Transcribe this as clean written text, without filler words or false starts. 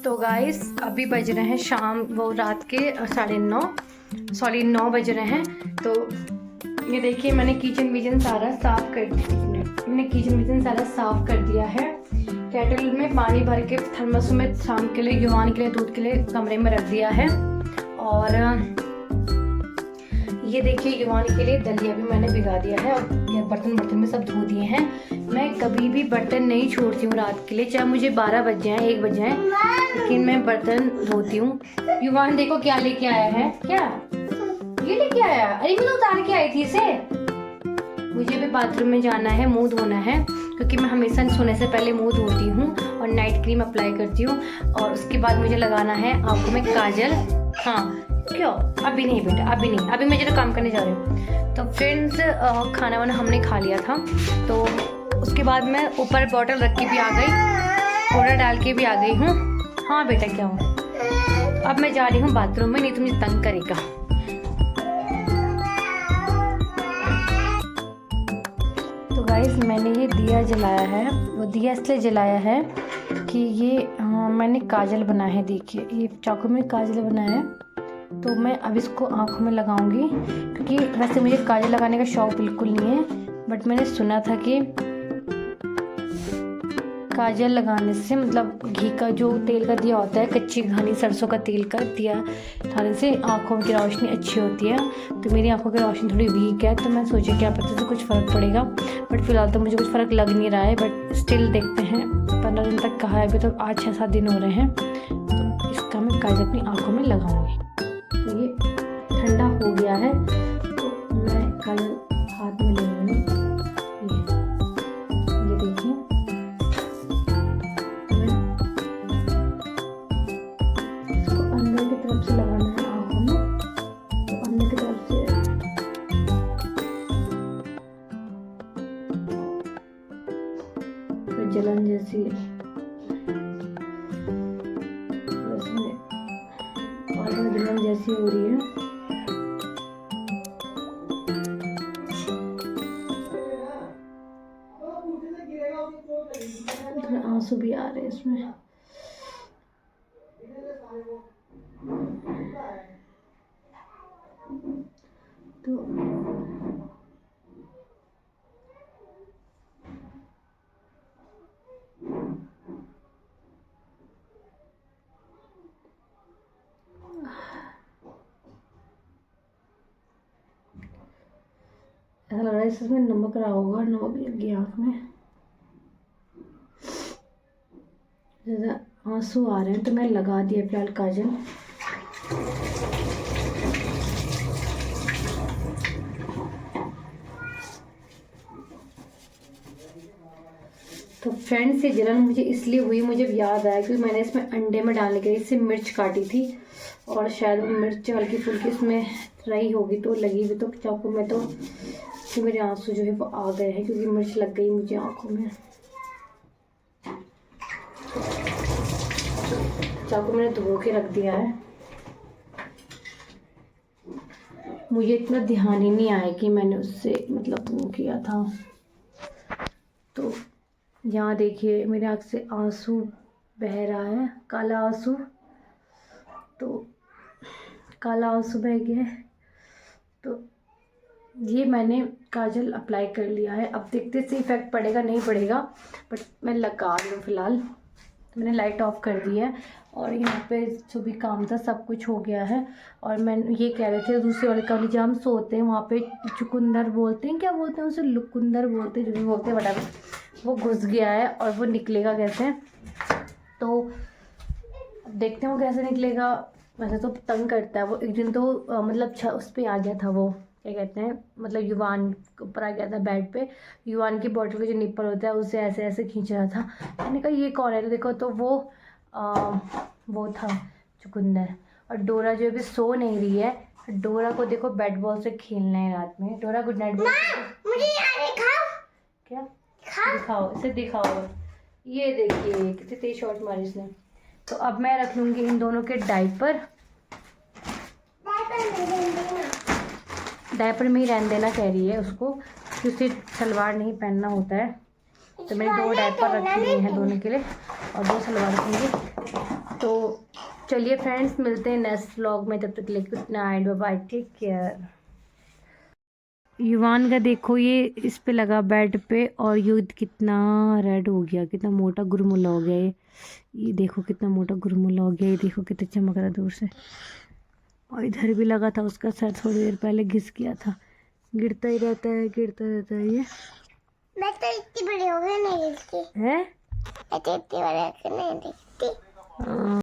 तो गाइस अभी बज रहे हैं शाम, वो रात के 9:30 बज रहे हैं। तो ये देखिए मैंने किचन सारा साफ कर दिया है। केटल में पानी भर के थर्मस में शाम के लिए, युवान के लिए, दूध के लिए कमरे में रख दिया है। और ये देखिए युवान के लिए दलिया भी मैंने भिगा दिया है। और बर्तन में सब धो दिए हैं। मैं कभी भी बर्तन नहीं छोड़ती हूँ रात के लिए, चाहे मुझे 12 बज जाए 1 बज जाए, लेकिन मैं बर्तन धोती हूँ। युवान देखो क्या लेके आया है। क्या ये लेके आया? अरे मैं उतार के आई थी इसे। मुझे भी बाथरूम में जाना है, मुंह धोना है, क्योंकि मैं हमेशा सोने से पहले मुंह धोती हूँ और नाइट क्रीम अप्लाई करती हूँ। और उसके बाद मुझे लगाना है आंखों में काजल। हाँ क्यों? अभी नहीं बेटा, अभी नहीं, अभी मैं जरा काम करने जा रही हूँ। तो फ्रेंड्स खाना वाना हमने खा लिया था। तो उसके बाद मैं ऊपर बॉटल रख के भी आ गई, पाउडर डाल के भी आ गई हूँ। हाँ बेटा क्या हो? तो अब मैं जा रही हूँ बाथरूम में, नहीं तो मुझे तंग करेगा। तो गाइस मैंने ये दिया जलाया है। वो दिया इसलिए जलाया है कि ये मैंने काजल बनाया है। देखिए ये चाकू में काजल बनाया है। तो मैं अब इसको आँखों में लगाऊंगी, क्योंकि वैसे मुझे काजल लगाने का शौक बिल्कुल नहीं है, बट मैंने सुना था कि काजल लगाने से, मतलब घी का जो तेल का दिया होता है, कच्ची घानी सरसों का तेल का दिया खाने से आँखों की रोशनी अच्छी होती है। तो मेरी आँखों की रोशनी थोड़ी वीक है, तो मैं सोची क्या पता से कुछ फ़र्क पड़ेगा, बट फिलहाल तो मुझे कुछ फ़र्क लग नहीं रहा है। बट स्टिल देखते हैं, 15 दिन तक कहा है, अभी तो आज 6-7 दिन हो रहे हैं। तो इसका मैं काजल अपनी आँखों में लगाऊंगी। तो ये ठंडा हो गया है, तो मैं काजल हाथ में ले लूँगी। ये देखिए इसको अंदर की तरफ से लगाना है आँखों में। तो अंदर की तरफ से जलन जैसी जलन जैसी हो रही है। आंसू भी आ रहे हैं इसमें। तो ऐसा लग रहा है इसमें नमक रहा होगा, नमक लग गया आँख में। ज़्यादा आंसू आ रहे हैं तो मैं लगा दिया फिलहाल काजल। तो फ्रेंड्स ये जलन मुझे इसलिए हुई, मुझे याद आया क्योंकि मैंने इसमें अंडे में डालने के लिए इससे मिर्च काटी थी, और शायद वो मिर्च हल्की फुल्की इसमें रही होगी तो लगी भी, तो चाकू में तो मेरे आंसू जो है वो आ गए हैं, क्योंकि मिर्च लग गई मुझे आंखों में। चाकू मैंने धो के रख दिया है। मुझे इतना ध्यान ही नहीं आया कि मैंने उससे मतलब वो किया था। तो यहाँ देखिए मेरे आँख से आंसू बह रहा है, काला आंसू। तो काला आंसू बह गया है। तो ये मैंने काजल अप्लाई कर लिया है। अब देखते से इफेक्ट पड़ेगा नहीं पड़ेगा, बट मैं लगा रही हूँ फिलहाल। तो मैंने लाइट ऑफ कर दी है, और यहाँ पे जो भी काम था सब कुछ हो गया है। और मैं ये कह रहे थे दूसरे वाले कमरे जहाँ हम सोते हैं वहाँ पे चुकंदर बोलते हैं, क्या बोलते हैं उसे, लुकुंदर बोलते हैं, जो भी बोलते हैं, बड़ा वो घुस गया है और वो निकलेगा कैसे। तो देखते हैं वो कैसे निकलेगा। वैसे तो तंग करता है वो। एक दिन तो मतलब उस पर आ गया था, वो क्या कहते हैं, मतलब युवान के ऊपर आ गया था बेड पे। युवान की बॉटल का जो निप्पल होता है उसे ऐसे ऐसे खींच रहा था। मैंने कहा ये कौन है, तो देखो तो वो था चुकंदर। और डोरा जो अभी सो नहीं रही है, डोरा को देखो बैट बॉल से खेलना है रात में। डोरा गुड नाइट बोल। मुझे क्या दिखाओ, इसे दिखाओ। ये देखिए कितने तेज शॉट मारे इसने। तो अब मैं रख लूँगी इन दोनों के डायपर। डायपर में ही रहने देना कह रही है उसको, क्योंकि उसे सलवार नहीं पहनना होता है। तो मैंने 2 डायपर रखे हुए हैं दोनों के लिए, और 2 सलवार रखूँगी। तो चलिए फ्रेंड्स, मिलते हैं नेक्स्ट व्लॉग में, तब तक के लिए good night, bye bye, take care. युवान का देखो, ये इस पे लगा बेड पे, और ये कितना रेड हो गया, कितना मोटा गुरमुला हो गया ये देखो कितना मोटा गुरमुला हो गया, ये देखो कितना चमक रहा दूर से। और इधर भी लगा था उसका सर, थोड़ी देर पहले घिस गया था। गिरता ही रहता है, गिरता रहता है ये। मैं तो इतनी बड़ी हो गई नहीं दिखती है, मैं तो इतनी बड़ी नहीं दिखती।